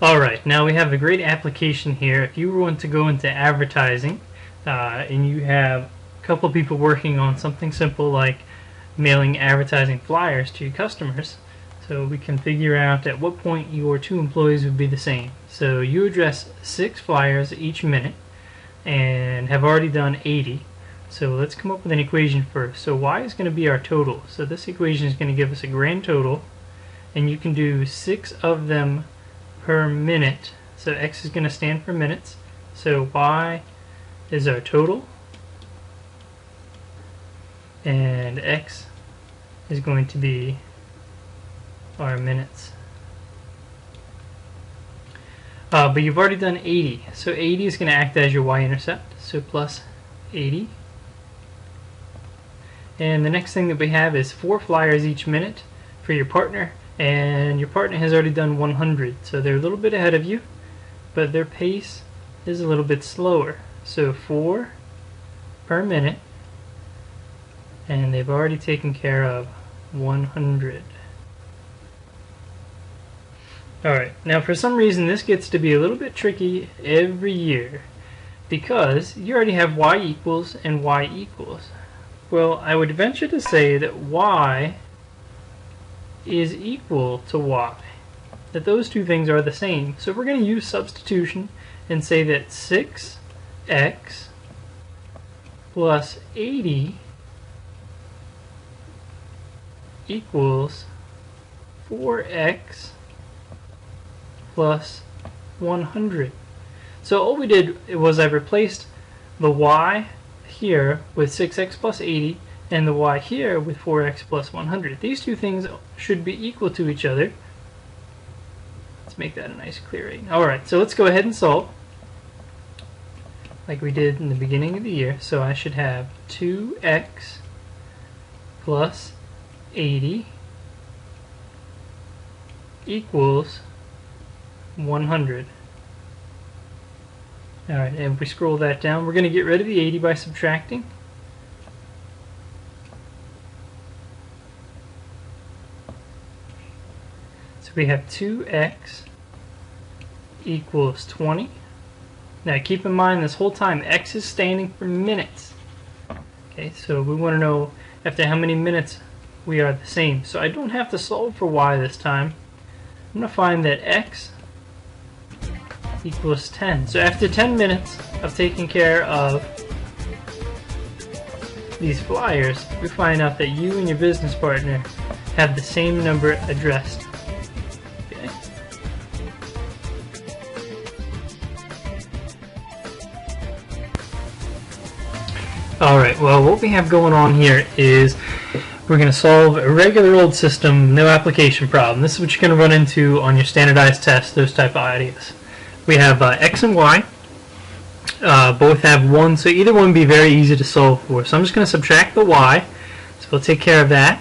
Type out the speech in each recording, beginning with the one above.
Alright, now we have a great application here. If you want to go into advertising and you have a couple people working on something simple like mailing advertising flyers to your customers, so we can figure out at what point your two employees would be the same. So you address 6 flyers each minute and have already done 80. So let's come up with an equation first. So y is going to be our total. So this equation is going to give us a grand total, and you can do 6 of them per minute. So x is going to stand for minutes. So y is our total, and x is going to be our minutes. But you've already done 80, so 80 is going to act as your y-intercept, so plus 80. And the next thing that we have is 4 flyers each minute for your partner, and your partner has already done 100, so they're a little bit ahead of you, but their pace is a little bit slower. So 4 per minute, and they've already taken care of 100. Alright, now for some reason this gets to be a little bit tricky every year because you already have y equals and y equals. Well, I would venture to say that y is equal to y, that those two things are the same. So we're going to use substitution and say that 6x plus 80 equals 4x plus 100. So all we did was I replaced the y here with 6x plus 80 and the y here with 4x plus 100. These two things should be equal to each other. Let's make that a nice clear 8. Alright, so let's go ahead and solve like we did in the beginning of the year. So I should have 2x plus 80 equals 100. Alright, and if we scroll that down, we're going to get rid of the 80 by subtracting. So we have 2x equals 20. Now keep in mind this whole time x is standing for minutes. Okay, so we want to know after how many minutes we are the same. So I don't have to solve for y this time. I'm going to find that x equals 10. So after 10 minutes of taking care of these flyers, we find out that you and your business partner have the same number addressed. Okay. Alright, well what we have going on here is we're going to solve a regular old system, no application problem. This is what you're going to run into on your standardized tests, those type of ideas. We have x and y, both have 1, so either one would be very easy to solve for. So I'm just going to subtract the y, so we'll take care of that.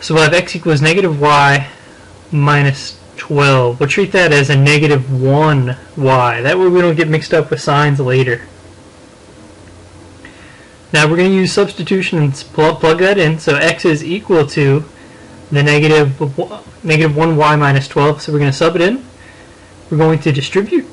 So we'll have x equals negative y minus 12. We'll treat that as a negative 1y. That way we don't get mixed up with signs later. Now we're going to use substitution and plug that in. So x is equal to the negative 1y minus 12. So we're going to sub it in. We're going to distribute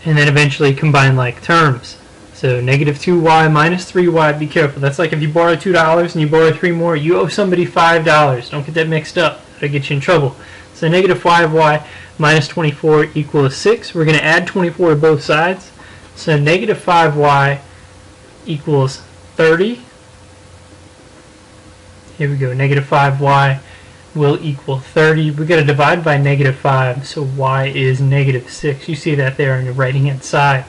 and then eventually combine like terms. So negative 2y minus 3y. Be careful. That's like if you borrow $2 and you borrow 3 more, you owe somebody $5. Don't get that mixed up. That'll get you in trouble. So negative 5y minus 24 equals 6. We're going to add 24 to both sides. So negative 5y equals 30. Here we go. Negative 5y will equal 30. We've got to divide by negative 5, so y is negative 6. You see that there on the right hand side.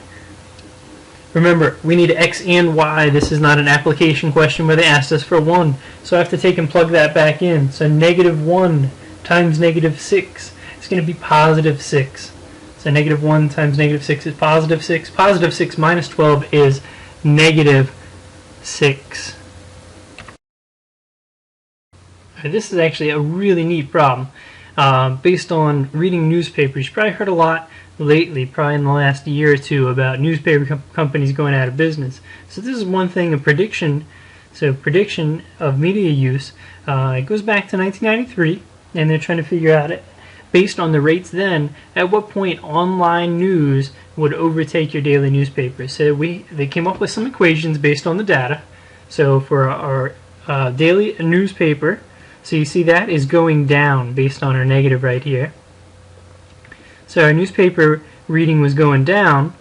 Remember, we need x and y. This is not an application question where they asked us for 1. So I have to take and plug that back in. So negative 1 times negative 6 is going to be positive 6. So negative 1 times negative 6 is positive 6. Positive 6 minus 12 is negative 6. This is actually a really neat problem. Based on reading newspapers, you've probably heard a lot lately, probably in the last year or two, about newspaper companies going out of business. So this is one thing, a prediction. So prediction of media use. It goes back to 1993, and they're trying to figure out based on the rates then, at what point online news would overtake your daily newspaper. So they came up with some equations based on the data. So for our daily newspaper, so you see that is going down based on our negative right here. So our newspaper reading was going down,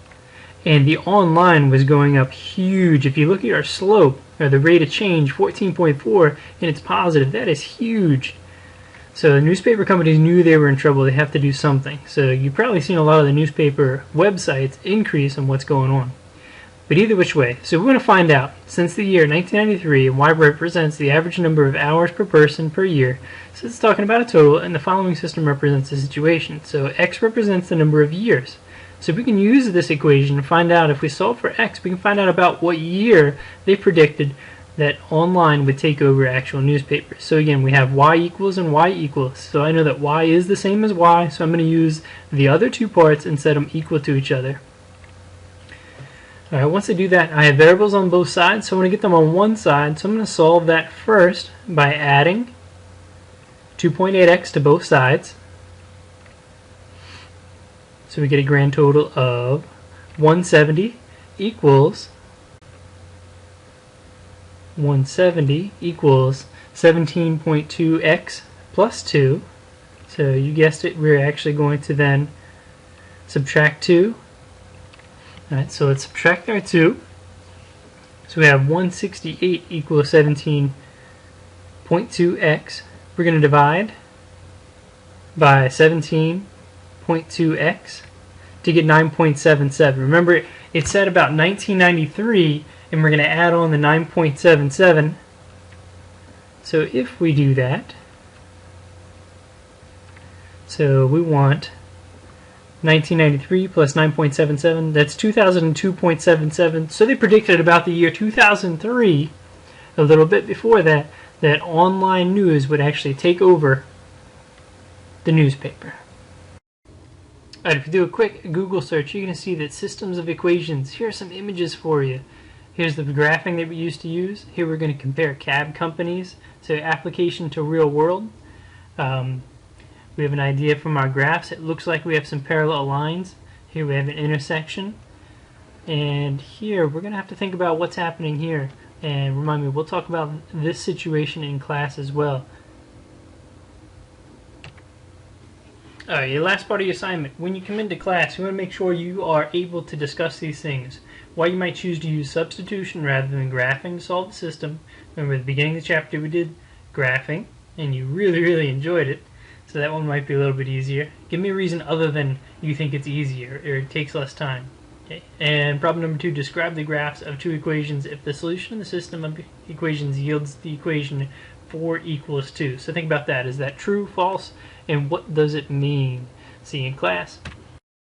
and the online was going up huge. If you look at our slope, or the rate of change, 14.4, and it's positive, that is huge. So the newspaper companies knew they were in trouble. They have to do something. So you've probably seen a lot of the newspaper websites increase on what's going on. But either which way, so we want to find out, since the year 1993, y represents the average number of hours per person per year. So it's talking about a total, and the following system represents the situation. So x represents the number of years. So we can use this equation to find out, if we solve for x, we can find out about what year they predicted that online would take over actual newspapers. So again, we have y equals and y equals. So I know that y is the same as y, so I'm going to use the other two parts and set them equal to each other. Alright, once I do that, I have variables on both sides, so I want to get them on one side, so I'm going to solve that first by adding 2.8x to both sides. So we get a grand total of 170 equals 17.2x plus 2. So you guessed it, we're actually going to then subtract 2. Alright, so let's subtract our 2. So we have 168 equals 17.2x. We're going to divide by 17.2x to get 9.77. Remember, it said about 1993, and we're going to add on the 9.77. So if we do that, so we want 1993 plus 9.77, that's 2002.77. So they predicted about the year 2003, a little bit before that, that online news would actually take over the newspaper. Alright, if you do a quick Google search, you're going to see that systems of equations. Here are some images for you. Here's the graphing that we used to use. Here we're going to compare cab companies, so application to real world. We have an idea from our graphs. It looks like we have some parallel lines. Here we have an intersection. And here we're going to have to think about what's happening here. And remind me, we'll talk about this situation in class as well. Alright, your last part of your assignment. When you come into class, you want to make sure you are able to discuss these things. Why you might choose to use substitution rather than graphing to solve the system. Remember, at the beginning of the chapter we did graphing, and you really enjoyed it. So that one might be a little bit easier. Give me a reason other than you think it's easier or it takes less time. Okay. And problem number 2, describe the graphs of two equations if the solution of the system of equations yields the equation 4 equals 2. So think about that. Is that true, false, and what does it mean? See you in class.